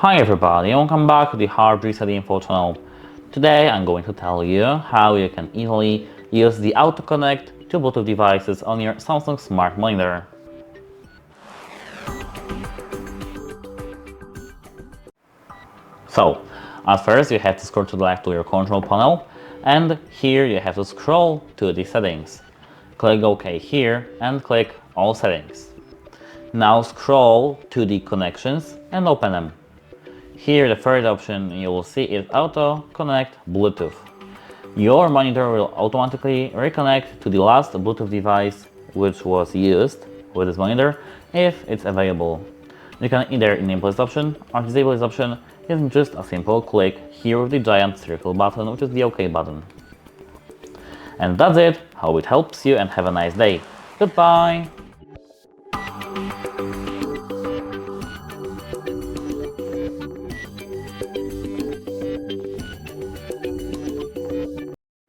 Hi everybody, and welcome back to the hard reset info channel. Today I'm going to tell you how you can easily use the auto connect to Bluetooth devices on your Samsung smart monitor. So, at first you have to scroll to the left to your control panel, and here you have to scroll to the settings. Click OK here and click All Settings. Now scroll to the connections and open them. Here the first option you will see is Auto Connect Bluetooth. Your monitor will automatically reconnect to the last Bluetooth device which was used with this monitor if it's available. You can either enable this option or disable this option using just a simple click here with the giant circle button, which is the OK button. And that's it. Hope it helps you and have a nice day. Goodbye!